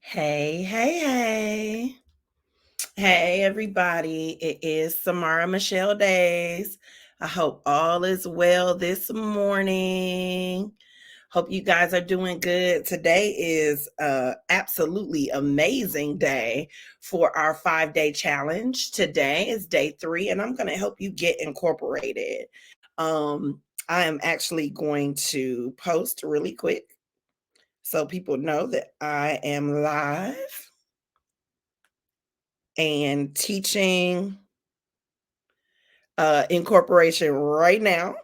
Hey, hey, hey. Hey, everybody. It is Samara Michelle Days. I hope all is well this morning. Hope you guys are doing good. Today is a absolutely amazing day for our 5-day challenge. Today is day 3, and I'm going to help you get incorporated. I am actually going to post really quick so people know that I am live and teaching incorporation right now.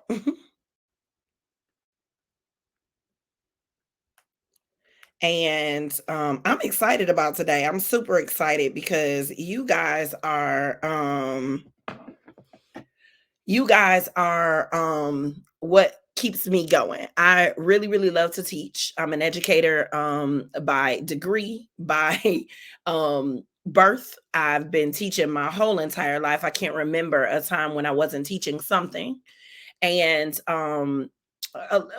And I'm excited about today. I'm super excited because you guys are what keeps me going. I really, really love to teach. I'm an educator by degree, by birth. I've been teaching my whole entire life. I can't remember a time when I wasn't teaching something. And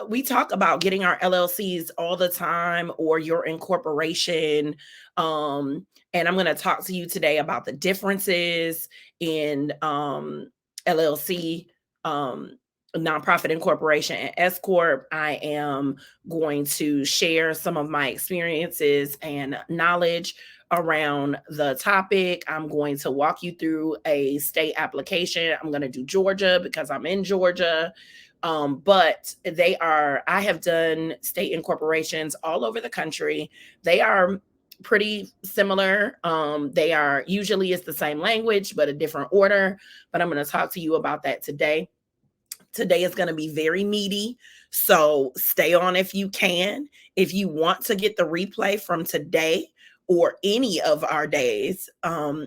we talk about getting our LLCs all the time or your incorporation. And I'm going to talk to you today about the differences in LLC, um, nonprofit incorporation, and S Corp. I am going to share some of my experiences and knowledge around the topic. I'm going to walk you through a state application. I'm going to do Georgia because I'm in Georgia. But I have done state incorporations all over the country. They are pretty similar. They are usually it's the same language, but a different order. But I'm going to talk to you about that today. Today is going to be very meaty. So stay on if you can. If you want to get the replay from today or any of our days of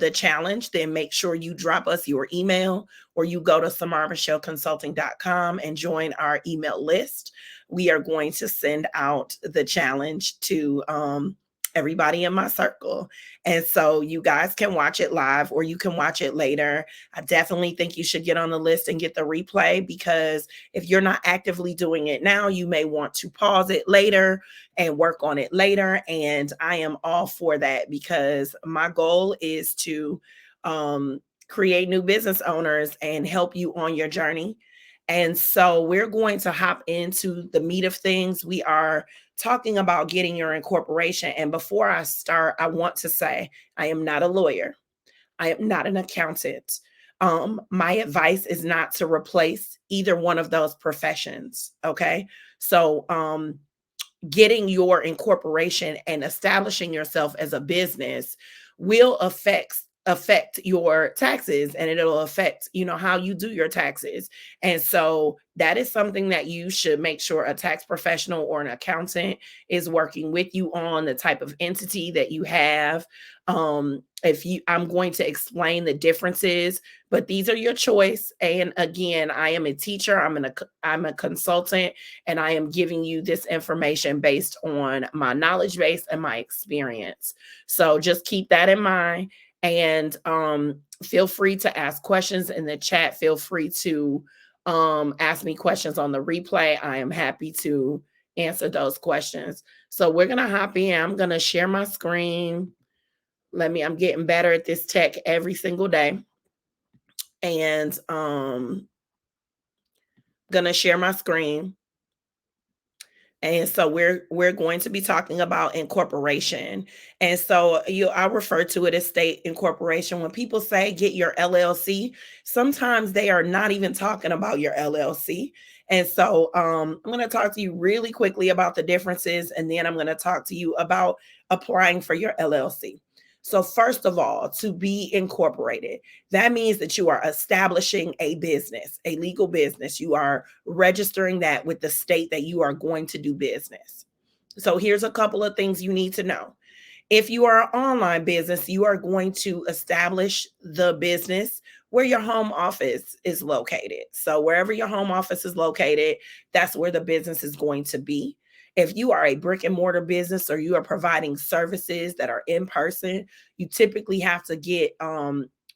the challenge, then make sure you drop us your email or you go to samarmichelleconsulting.com and join our email list. We are going to send out the challenge to everybody in my circle. And so you guys can watch it live or you can watch it later. I definitely think you should get on the list and get the replay because if you're not actively doing it now, you may want to pause it later and work on it later. And I am all for that because my goal is to create new business owners and help you on your journey. And so we're going to hop into the meat of things. We are talking about getting your incorporation. And before I start, I want to say I am not a lawyer. I am not an accountant. My advice is not to replace either one of those professions. Okay. So, getting your incorporation and establishing yourself as a business will affect your taxes, and it'll affect how you do your taxes. And so that is something that you should make sure a tax professional or an accountant is working with you on, the type of entity that you have. If you I'm going to explain the differences, but these are your choice. And again, I am a teacher, I'm a consultant, and I am giving you this information based on my knowledge base and my experience. So just keep that in mind. And feel free to ask questions in the chat. Feel free to ask me questions on the replay. I am happy to answer those questions. So we're going to hop in. I'm going to share my screen. I'm getting better at this tech every single day. And going to share my screen. And so we're going to be talking about incorporation. And so I refer to it as state incorporation. When people say get your LLC, sometimes they are not even talking about your LLC. And so I'm going to talk to you really quickly about the differences, and then I'm going to talk to you about applying for your LLC. So first of all, to be incorporated, that means that you are establishing a business, a legal business. You are registering that with the state that you are going to do business. So here's a couple of things you need to know. If you are an online business, you are going to establish the business where your home office is located. So wherever your home office is located, that's where the business is going to be. If you are a brick and mortar business or you are providing services that are in person, you typically have to get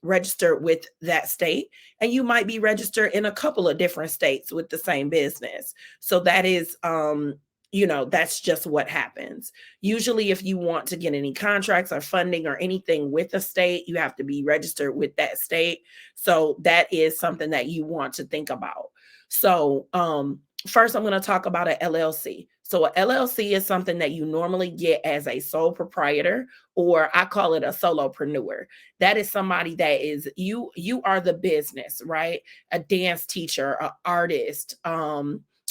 registered with that state, and you might be registered in a couple of different states with the same business. So that is that's just what happens. Usually, if you want to get any contracts or funding or anything with a state, you have to be registered with that state. So that is something that you want to think about. So, first, I'm going to talk about an LLC. So, a LLC is something that you normally get as a sole proprietor, or I call it a solopreneur. That is somebody that is you are the business, right? A dance teacher, an artist,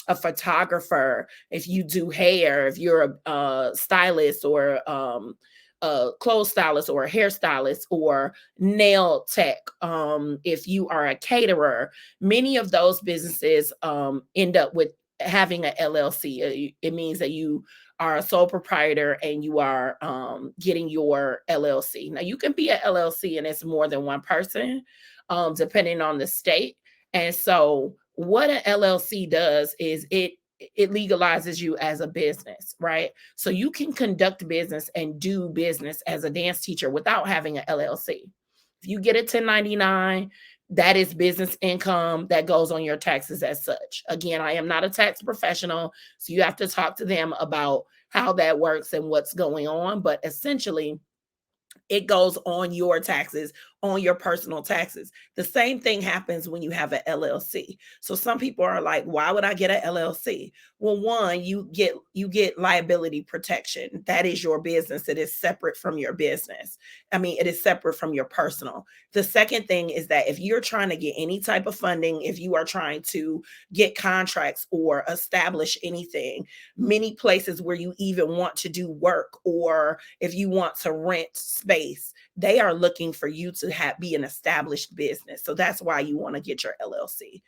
a photographer, if you do hair, if you're a stylist, or a clothes stylist, or a hairstylist, or nail tech, if you are a caterer, many of those businesses end up with having an LLC. It means that you are a sole proprietor and you are getting your LLC. Now, you can be an LLC and it's more than one person, depending on the state. And so, what an LLC does is it legalizes you as a business, right? So you can conduct business and do business as a dance teacher without having an LLC. If you get a 1099, that is business income that goes on your taxes as such. Again, I am not a tax professional, so you have to talk to them about how that works and what's going on. But essentially, it goes on your taxes, on your personal taxes. The same thing happens when you have an LLC. So some people are like, why would I get an LLC? Well, one, you get liability protection. That is your business. It is separate from your business. I mean, it is separate from your personal. The second thing is that if you're trying to get any type of funding, if you are trying to get contracts or establish anything, many places where you even want to do work, or if you want to rent space, they are looking for you to be an established business. So that's why you want to get your LLC.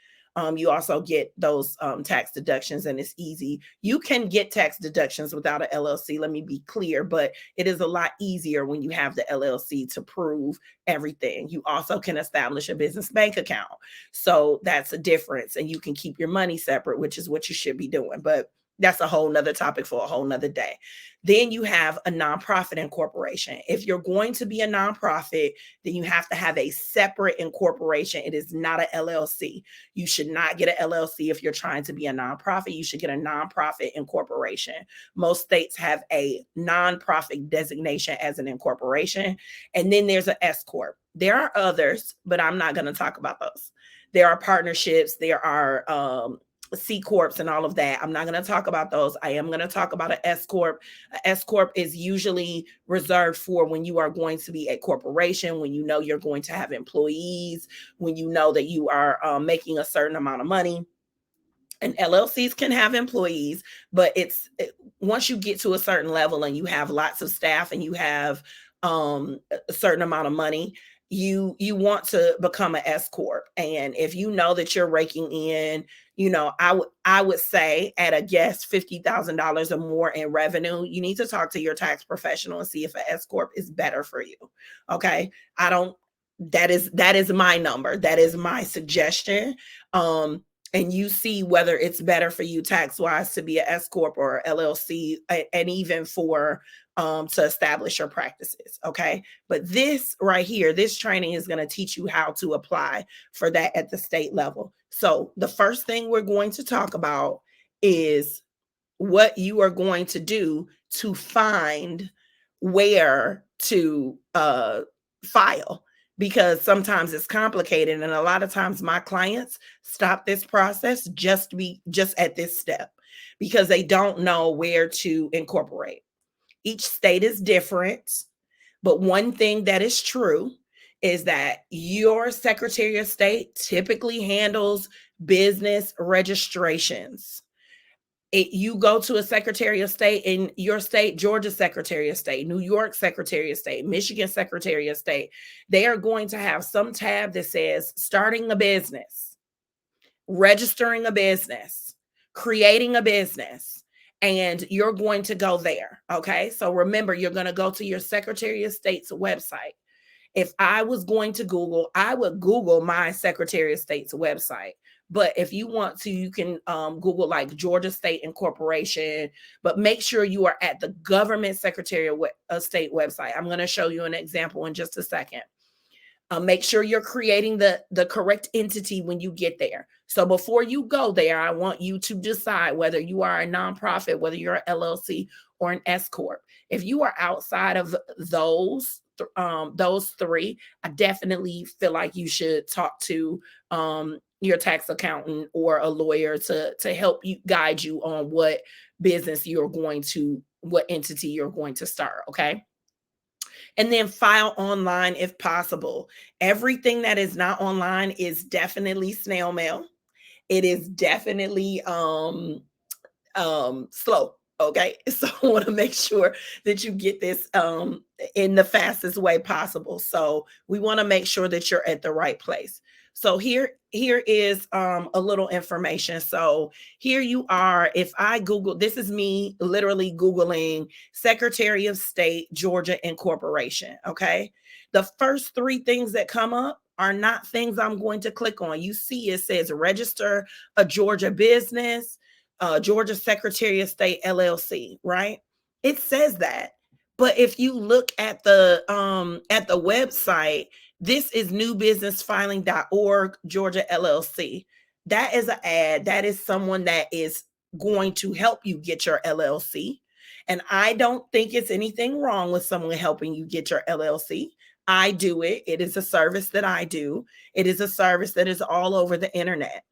You also get those tax deductions, and it's easy. You can get tax deductions without an LLC, let me be clear, but it is a lot easier when you have the LLC to prove everything. You also can establish a business bank account. So that's a difference, and you can keep your money separate, which is what you should be doing. But that's a whole nother topic for a whole nother day. Then you have a nonprofit incorporation. If you're going to be a nonprofit, then you have to have a separate incorporation. It is not an LLC. You should not get an LLC if you're trying to be a nonprofit. You should get a nonprofit incorporation. Most states have a nonprofit designation as an incorporation. And then there's an S Corp. There are others, but I'm not going to talk about those. There are partnerships. There are C Corps and all of that. I'm not going to talk about those. I am going to talk about an S Corp. An S Corp is usually reserved for when you are going to be a corporation, when you know you're going to have employees, when you know that you are making a certain amount of money. And LLCs can have employees, but once you get to a certain level and you have lots of staff and you have a certain amount of money, you want to become an S corp. And if you know that you're raking in, I would say at a guess $50,000 or more in revenue, you need to talk to your tax professional and see if an S corp is better for you. Okay, I don't. That is my number. That is my suggestion. And you see whether it's better for you tax wise to be an S corp or LLC, and even for to establish your practices. Okay, but this right here, this training is going to teach you how to apply for that at the state level. So the first thing we're going to talk about is what you are going to do to find where to file, because sometimes it's complicated, and a lot of times my clients stop this process just at this step because they don't know where to incorporate. Each state is different, but one thing that is true is that your Secretary of State typically handles business registrations. You go to a Secretary of State in your state, Georgia Secretary of State, New York Secretary of State, Michigan Secretary of State, they are going to have some tab that says starting a business, registering a business, creating a business, and you're going to go there. Okay. So remember, you're going to go to your Secretary of State's website. If I was going to Google, I would Google my Secretary of State's website. But if you want to, you can Google like Georgia State Incorporation, but make sure you are at the government Secretary of State website. I'm going to show you an example in just a second. Make sure you're creating the correct entity when you get there. So before you go there, I want you to decide whether you are a nonprofit, whether you're an LLC or an S corp. If you are outside of those three, I definitely feel like you should talk to your tax accountant or a lawyer to help you guide you on what what entity you're going to start. Okay. And then file online if possible. Everything that is not online is definitely snail mail. It is definitely slow. Okay. So I want to make sure that you get this in the fastest way possible. So we want to make sure that you're at the right place. So here is a little information. So here you are. If I Google, this is me literally Googling Secretary of State, Georgia Incorporation. Okay. The first three things that come up are not things I'm going to click on. You see, it says register a Georgia business, Georgia Secretary of State LLC, right? It says that. But if you look at the website, this is newbusinessfiling.org, Georgia LLC. That is an ad. That is someone that is going to help you get your LLC. And I don't think it's anything wrong with someone helping you get your LLC. I do it. It is a service that I do. It is a service that is all over the internet.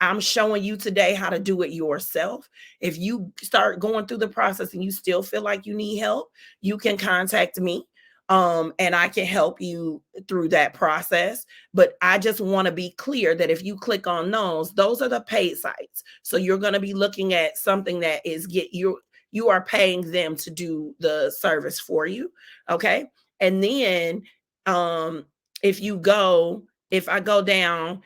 I'm showing you today how to do it yourself. If you start going through the process and you still feel like you need help, you can contact me. And I can help you through that process. But I just want to be clear that if you click on those are the paid sites. So you're going to be looking at something that is you are paying them to do the service for you. Okay. And then if I go down,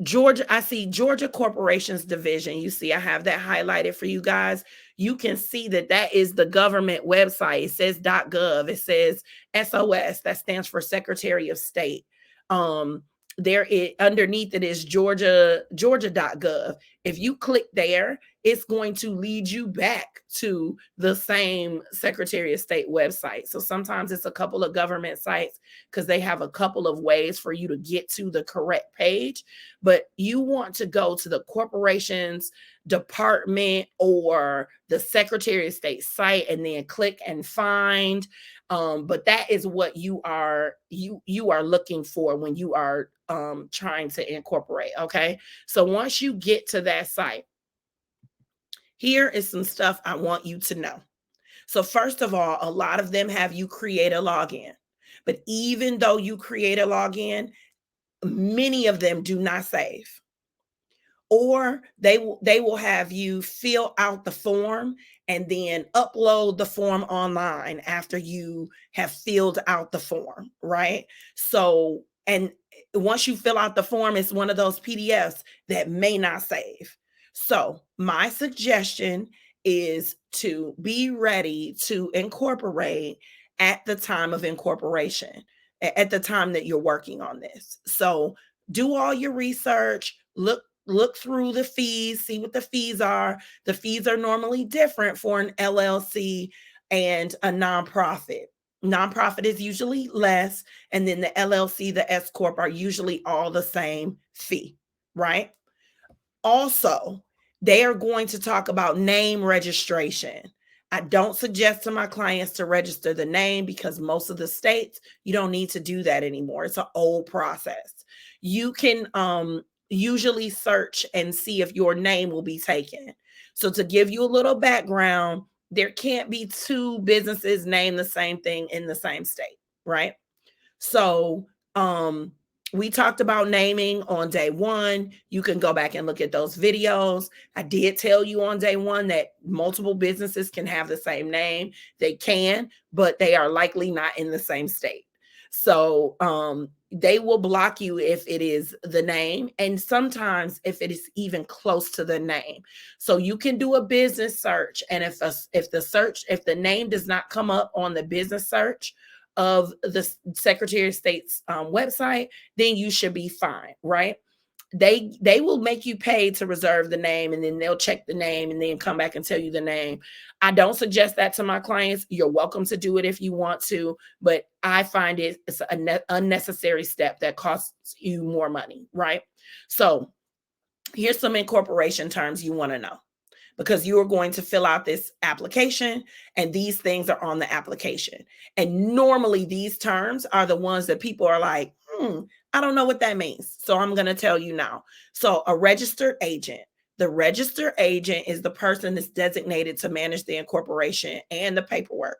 Georgia, I see Georgia Corporations Division. You see, I have that highlighted for you guys. You can see that is the government website. It says .gov. It says SOS. That stands for Secretary of State. Underneath it is Georgia.gov. If you click there, it's going to lead you back to the same Secretary of State website. So sometimes it's a couple of government sites because they have a couple of ways for you to get to the correct page. But you want to go to the corporation's department or the Secretary of State site and then click and find. But that is what you are looking for when you are trying to incorporate. Okay. So once you get to that site, here is some stuff I want you to know. So first of all, a lot of them have you create a login. But even though you create a login, many of them do not save. Or they will have you fill out the form and then upload the form online after you have filled out the form, right? So, and once you fill out the form, it's one of those PDFs that may not save. So my suggestion is to be ready to incorporate at the time of incorporation, at the time that you're working on this. So do all your research, look through the fees, see what the fees are. The fees are normally different for an LLC and a nonprofit. Nonprofit is usually less, and then the LLC, the S corp are usually all the same fee, right? Also, they are going to talk about name registration. I don't suggest to my clients to register the name because most of the states, you don't need to do that anymore. It's an old process. You can usually search and see if your name will be taken. So to give you a little background, there can't be two businesses named the same thing in the same state, right? So we talked about naming on day one. You can go back and look at those videos. I did tell you on day one that multiple businesses can have the same name. They can, but they are likely not in the same state. So they will block you if it is the name, and sometimes if it is even close to the name. So you can do a business search, and if the name does not come up on the business search of the Secretary of State's website, then you should be fine, right? They will make you pay to reserve the name, and then they'll check the name and then come back and tell you the name. I don't suggest that to my clients. You're welcome to do it if you want to, but I find it's an unnecessary step that costs you more money, right? So here's some incorporation terms you want to know, because you are going to fill out this application and these things are on the application. And normally these terms are the ones that people are like, I don't know what that means. So I'm going to tell you now. So a registered agent. The registered agent is the person that's designated to manage the incorporation and the paperwork.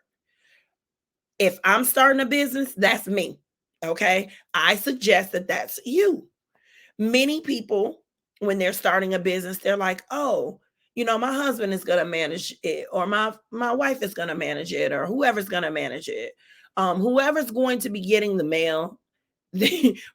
If I'm starting a business, that's me. Okay. I suggest that that's you. Many people, when they're starting a business, they're like, oh, my husband is going to manage it, or my wife is going to manage it, or whoever's going to manage it. Whoever's going to be getting the mail,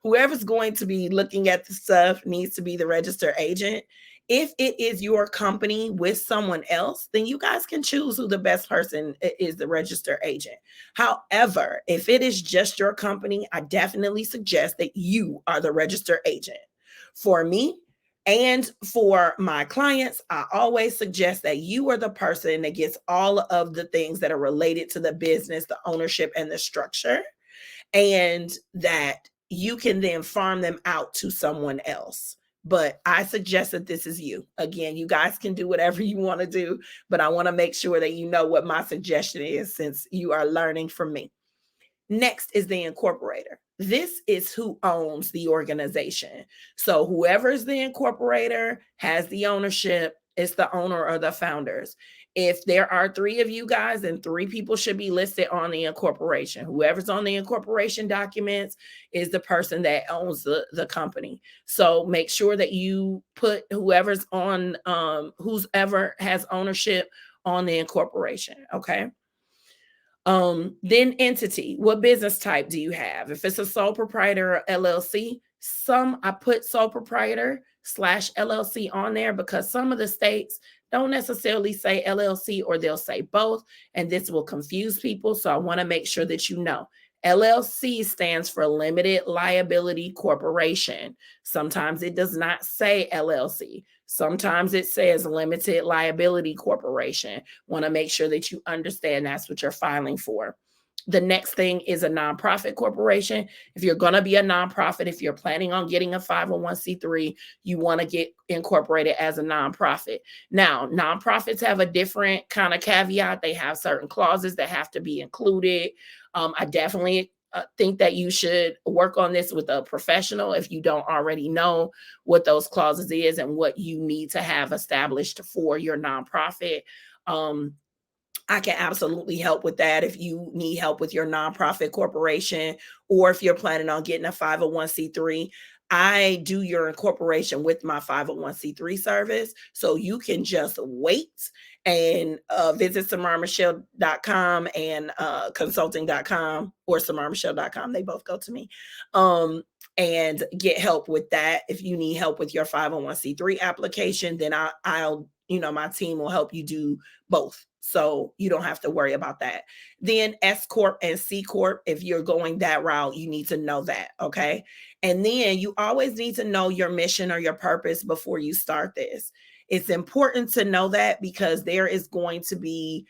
whoever's going to be looking at the stuff needs to be the registered agent. If it is your company with someone else, then you guys can choose who the best person is, the registered agent. However, if it is just your company, I definitely suggest that you are the registered agent. For me and for my clients, I always suggest that you are the person that gets all of the things that are related to the business, the ownership, and the structure, and that you can then farm them out to someone else. But I suggest that this is you. Again, you guys can do whatever you want to do, but I want to make sure that you know what my suggestion is, since you are learning from me. Next is the incorporator. This is who owns the organization. So whoever's the incorporator has the ownership. It's the owner or the founders. If there are three of you guys, then three people should be listed on the incorporation. Whoever's on the incorporation documents is the person that owns the company. So make sure that you put whoever's on, whoever has ownership on the incorporation. Okay. Then entity. What business type do you have? If it's a sole proprietor or LLC, I put sole proprietor / LLC on there because some of the states don't necessarily say LLC, or they'll say both, and this will confuse people. So I want to make sure that you know. LLC stands for Limited Liability Corporation. Sometimes it does not say LLC. Sometimes it says Limited Liability Corporation. Want to make sure that you understand that's what you're filing for. The next thing is a nonprofit corporation. If you're going to be a nonprofit, if you're planning on getting a 501c3, you want to get incorporated as a nonprofit. Now, nonprofits have a different kind of caveat. They have certain clauses that have to be included. I definitely think that you should work on this with a professional if you don't already know what those clauses is and what you need to have established for your nonprofit. I can absolutely help with that if you need help with your nonprofit corporation, or if you're planning on getting a 501c3. I do your incorporation with my 501c3 service. So you can just wait and visit samaramichelle.com and consulting.com, or samaramichelle.com. They both go to me. And get help with that. If you need help with your 501c3 application, then I'll my team will help you do both. So you don't have to worry about that. Then S Corp and C Corp, if you're going that route, you need to know that. Okay. And then you always need to know your mission or your purpose before you start this. It's important to know that because there is going to be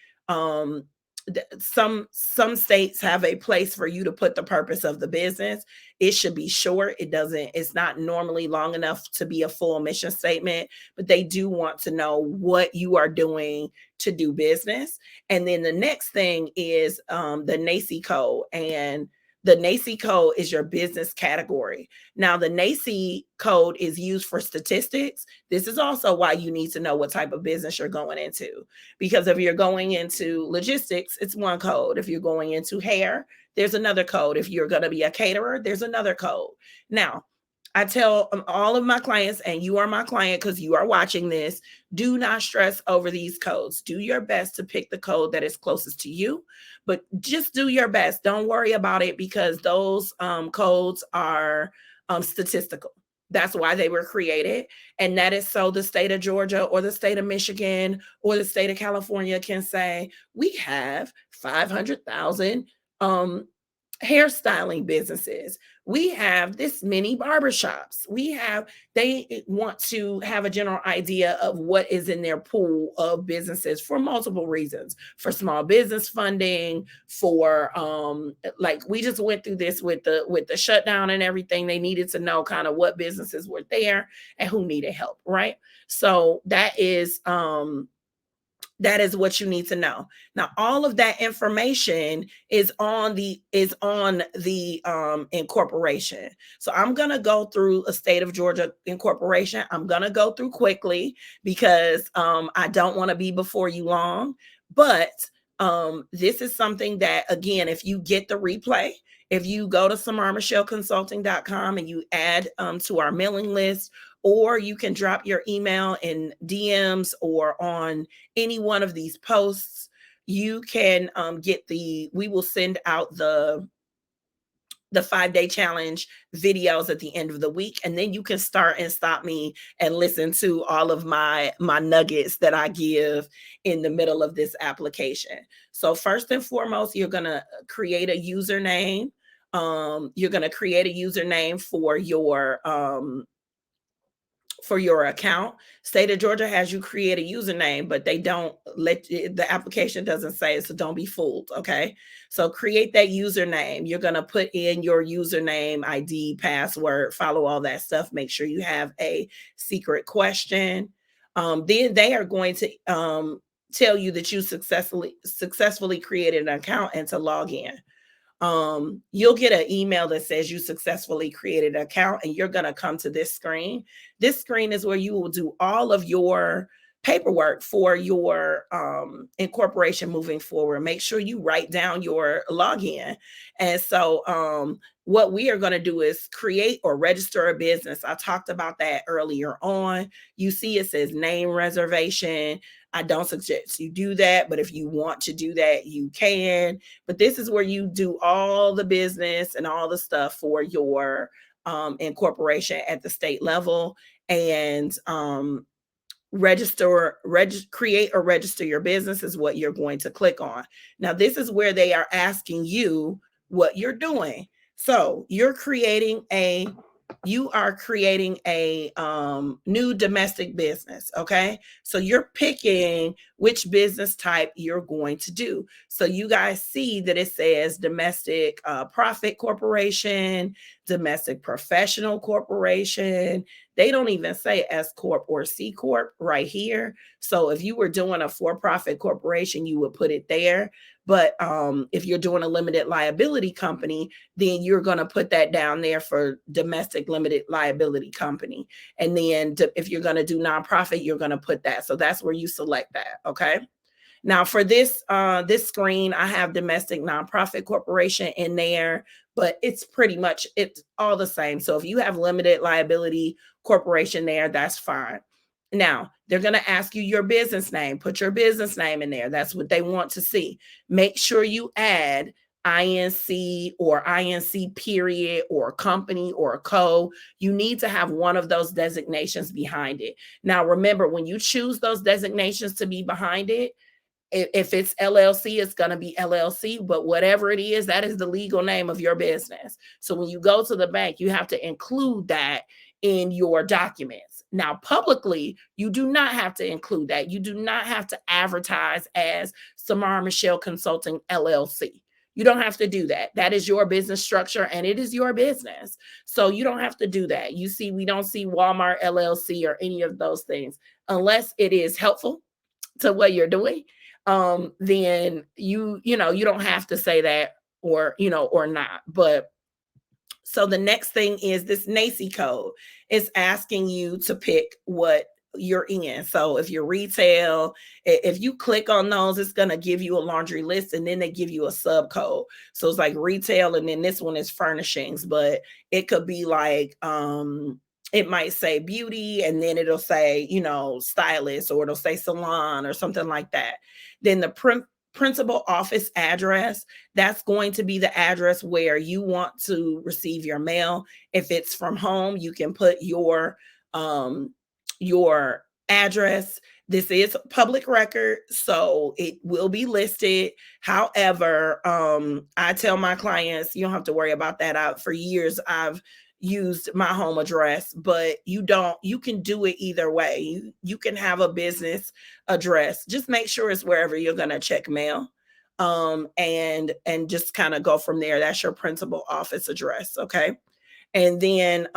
some states have a place for you to put the purpose of the business. It should be short. It's not normally long enough to be a full mission statement, but they do want to know what you are doing to do business. And then the next thing is the NACI code. And the NACI code is your business category. Now, the NACI code is used for statistics. This is also why you need to know what type of business you're going into. Because if you're going into logistics, it's one code. If you're going into hair, there's another code. If you're going to be a caterer, there's another code. Now, I tell all of my clients, and you are my client because you are watching this, do not stress over these codes. Do your best to pick the code that is closest to you, but just do your best. Don't worry about it because those codes are statistical. That's why they were created. And that is so the state of Georgia or the state of Michigan or the state of California can say, we have 500,000 hairstyling businesses. We have this many barbershops. They want to have a general idea of what is in their pool of businesses for multiple reasons, for small business funding, for like we just went through this with the shutdown and everything. They needed to know kind of what businesses were there and who needed help, right? So that is what you need to know. Now, all of that information is on the incorporation. So I'm gonna go through a state of Georgia incorporation. I'm gonna go through quickly because I don't want to be before you long. But this is something that, again, if you get the replay, if you go to samarmichelleconsulting.com and you add to our mailing list, or you can drop your email in DMs or on any one of these posts, you can we will send out the 5-day challenge videos at the end of the week, and then you can start and stop me and listen to all of my nuggets that I give in the middle of this application. So first and foremost, you're going to create a username. You're going to create a username for your account. State of Georgia has you create a username, but they don't the application doesn't say it, so don't be fooled. Okay. So create that username. You're going to put in your username, ID, password, follow all that stuff. Make sure you have a secret question. Then they are going to tell you that you successfully created an account and to log in. You'll get an email that says you successfully created an account, and you're going to come to this screen. This screen is where you will do all of your paperwork for your incorporation moving forward. Make sure you write down your login. And so what we are going to do is create or register a business. I talked about that earlier on. You see it says name reservation. I don't suggest you do that, but if you want to do that, you can. But this is where you do all the business and all the stuff for your incorporation at the state level, and create or register your business is what you're going to click on. Now, this is where they are asking you what you're doing. So you are creating a new domestic business. Okay. So you're picking which business type you're going to do. So you guys see that it says domestic profit corporation, domestic professional corporation. They don't even say S Corp or C Corp right here. So if you were doing a for-profit corporation, you would put it there. But if you're doing a limited liability company, then you're going to put that down there for domestic limited liability company. And then if you're going to do nonprofit, you're going to put that. So that's where you select that. Okay. Now for this screen, I have domestic nonprofit corporation in there, but it's all the same. So if you have limited liability corporation there, that's fine. Now they're going to ask you your business name. Put your business name in there. That's what they want to see. Make sure you add INC or INC period or company or co. You need to have one of those designations behind it. Now, remember, when you choose those designations to be behind it, if it's LLC, it's going to be LLC, but whatever it is, that is the legal name of your business. So when you go to the bank, you have to include that in your documents. Now, publicly, you do not have to include that. You do not have to advertise as Samara Michelle Consulting LLC. You don't have to do that. That is your business structure and it is your business. So you don't have to do that. You see, we don't see Walmart LLC or any of those things unless it is helpful to what you're doing. Then you don't have to say that or not. But so the next thing is this NACI code. It's asking you to pick what you're in. So if you're retail, if you click on those, it's going to give you a laundry list, and then they give you a sub code. So it's like retail, and then this one is furnishings, but it could be like it might say beauty, and then it'll say stylist, or it'll say salon or something like that. Then the principal office address, that's going to be the address where you want to receive your mail. If it's from home, you can put your address. This is public record, so it will be listed. However, I tell my clients you don't have to worry about that. Out for years, I've used my home address, but you can do it either way. You can have a business address. Just make sure it's wherever you're going to check mail. And just kind of go from there. That's your principal office address, okay? And then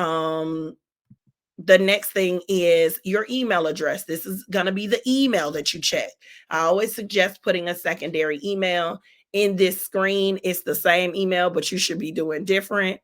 the next thing is your email address. This is going to be the email that you check. I always suggest putting a secondary email in this screen. It's the same email, but you should be doing different.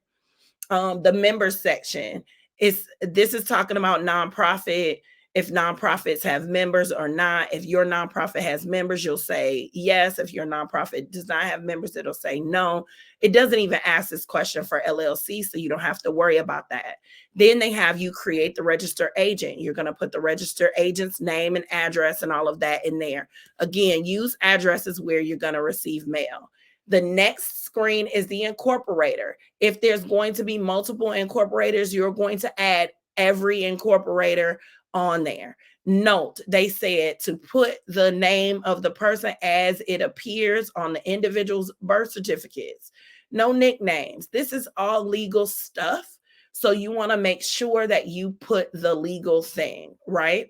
The members section is this is talking about nonprofit, if nonprofits have members or not. If your nonprofit has members, you'll say yes. If your nonprofit does not have members, it'll say no. It doesn't even ask this question for LLC, so you don't have to worry about that. Then they have you create the registered agent. You're going to put the registered agent's name and address and all of that in there. Again, use addresses where you're going to receive mail. The next screen is the incorporator. If there's going to be multiple incorporators, you're going to add every incorporator on there. Note, they said to put the name of the person as it appears on the individual's birth certificates. No nicknames. This is all legal stuff. So you want to make sure that you put the legal thing, right?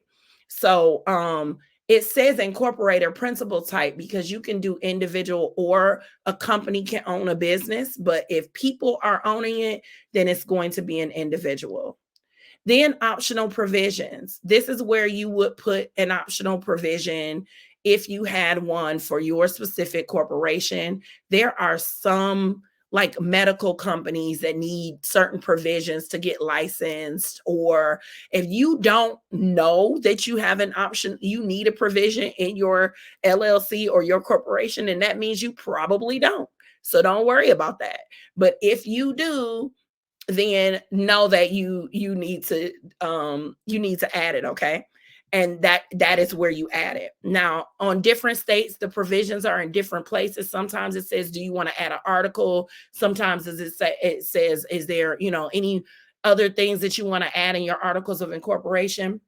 So it says incorporator principal type because you can do individual or a company can own a business. But if people are owning it, then it's going to be an individual. Then optional provisions. This is where you would put an optional provision if you had one for your specific corporation. There are some like medical companies that need certain provisions to get licensed, or if you don't know that you have an option, you need a provision in your LLC or your corporation, and that means you probably don't. So don't worry about that. But if you do, then know that you need to add it, okay? And that is where you add it. Now, on different states, the provisions are in different places. Sometimes it says, do you want to add an article? Sometimes it says, is there, any other things that you want to add in your articles of incorporation?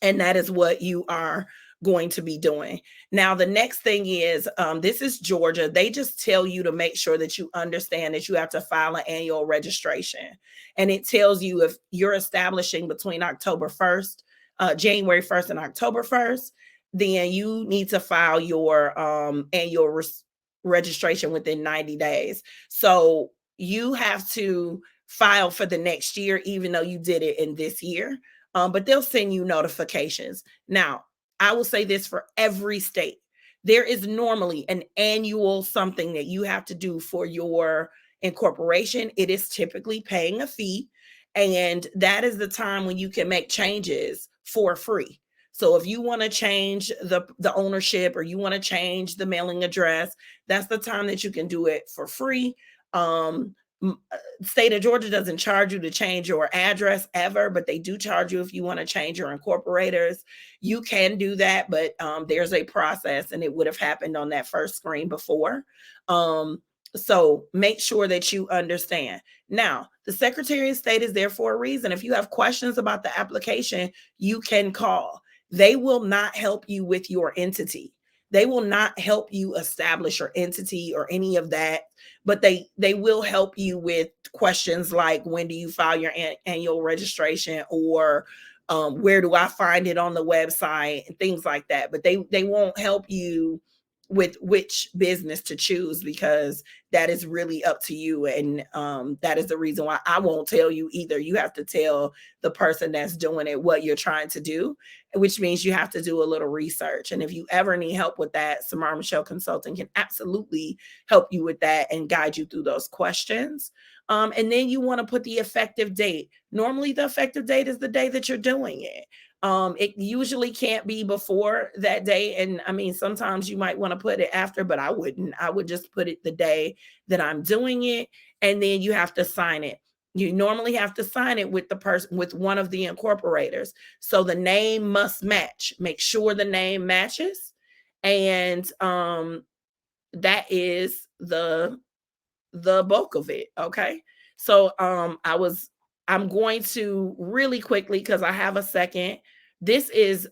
And that is what you are going to be doing. Now, the next thing is, this is Georgia. They just tell you to make sure that you understand that you have to file an annual registration. And it tells you if you're establishing between October 1st, January 1st and October 1st, then you need to file your annual registration within 90 days. So you have to file for the next year, even though you did it in this year. But they'll send you notifications. Now, I will say this for every state. There is normally an annual something that you have to do for your incorporation. It is typically paying a fee, and that is the time when you can make changes for free. So if you want to change the ownership or you want to change the mailing address, that's the time that you can do it for free. State of Georgia doesn't charge you to change your address ever, but they do charge you if you want to change your incorporators. You can do that, but there's a process, and it would have happened on that first screen before. So make sure that you understand. Now, the Secretary of State is there for a reason. If you have questions about the application, you can call. They will not help you with your entity. They will not help you establish your entity or any of that, but they will help you with questions like, when do you file your annual registration, or where do I find it on the website, and things like that. But they won't help you with which business to choose, because that is really up to you. And that is the reason why I won't tell you either. You have to tell the person that's doing it what you're trying to do, which means you have to do a little research. And if you ever need help with that, Samara Michelle Consulting can absolutely help you with that and guide you through those questions. And then you want to put the effective date. Normally, the effective date is the day that you're doing it. It usually can't be before that day. And I mean, sometimes you might want to put it after, but I wouldn't. I would just put it the day that I'm doing it. And then you have to sign it. You normally have to sign it with the person, with one of the incorporators. So the name must match. Make sure the name matches. And that is the bulk of it. Okay. So I'm going to really quickly, because I have a second, This is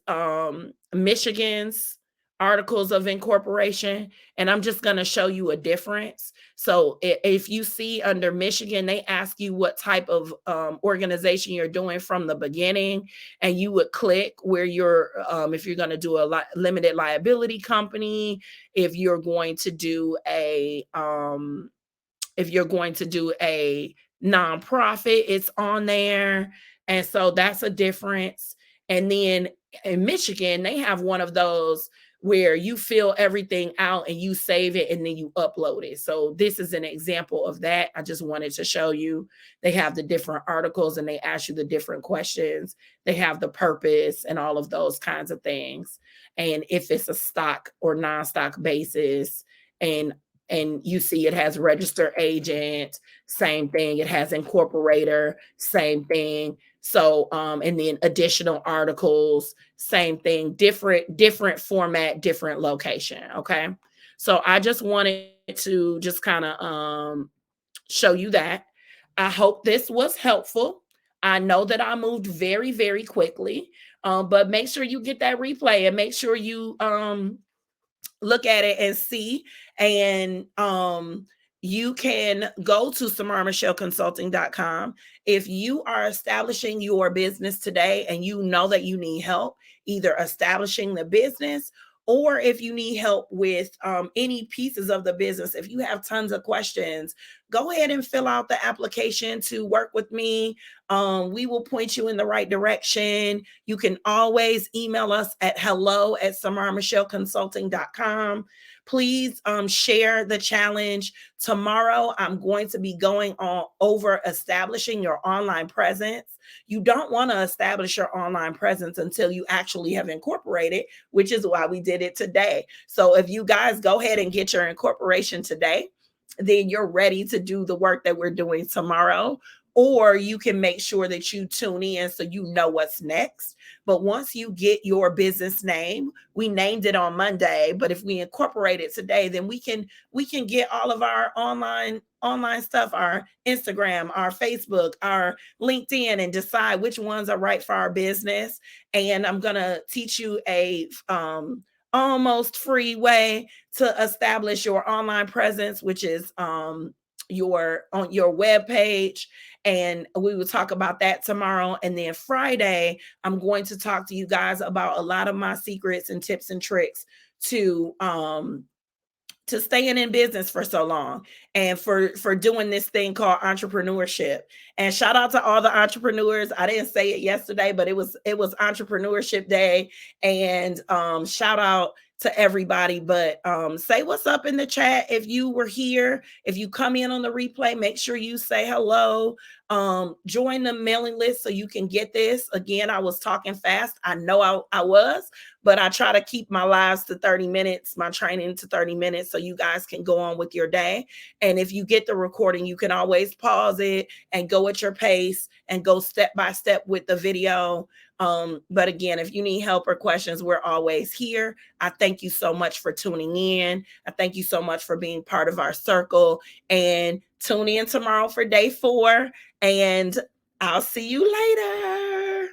Michigan's articles of incorporation, and I'm just going to show you a difference. So if you see under Michigan, they ask you what type of organization you're doing from the beginning, and you would click where you're, if you're going to do a limited liability company, if you're going to do a nonprofit, it's on there. And so that's a difference. And then in Michigan, they have one of those where you fill everything out and you save it and then you upload it. So this is an example of that. I just wanted to show you. They have the different articles and they ask you the different questions. They have the purpose and all of those kinds of things. And if it's a stock or non-stock basis, and you see it has registered agent, same thing. It has incorporator, same thing. So and then additional articles, same thing, different format, different location. Okay. So I just wanted to just kind of show you that. I hope this was helpful. I know that I moved very, very quickly. But make sure you get that replay and make sure you look at it and see. And you can go to samarmichelleconsulting.com. If you are establishing your business today and you know that you need help either establishing the business, or if you need help with any pieces of the business, if you have tons of questions, go ahead and fill out the application to work with me. We will point you in the right direction. You can always email us at hello@samarmichelleconsulting.com. Please share the challenge. Tomorrow, I'm going to be going on over establishing your online presence. You don't want to establish your online presence until you actually have incorporated, which is why we did it today. So if you guys go ahead and get your incorporation today, then you're ready to do the work that we're doing tomorrow. Or you can make sure that you tune in so you know what's next. But once you get your business name, we named it on Monday, but if we incorporate it today, then we can get all of our online stuff, our Instagram, our Facebook, our LinkedIn, and decide which ones are right for our business. And I'm going to teach you a almost free way to establish your online presence, which is your on your web page. And we will talk about that tomorrow. And then Friday, I'm going to talk to you guys about a lot of my secrets and tips and tricks to staying in business for so long and for doing this thing called entrepreneurship. And shout out to all the entrepreneurs. I didn't say it yesterday, but it was entrepreneurship day. And shout out to everybody. But say what's up in the chat if you were here. If you come in on the replay, make sure you say hello. Join the mailing list so you can get this. Again, I was talking fast. I know I was, but I try to keep my lives to 30 minutes, my training to 30 minutes, so you guys can go on with your day. And if you get the recording, you can always pause it and go at your pace and go step by step with the video. But again, if you need help or questions, we're always here. I thank you so much for tuning in. I thank you so much for being part of our circle. And tune in tomorrow for day 4. And I'll see you later.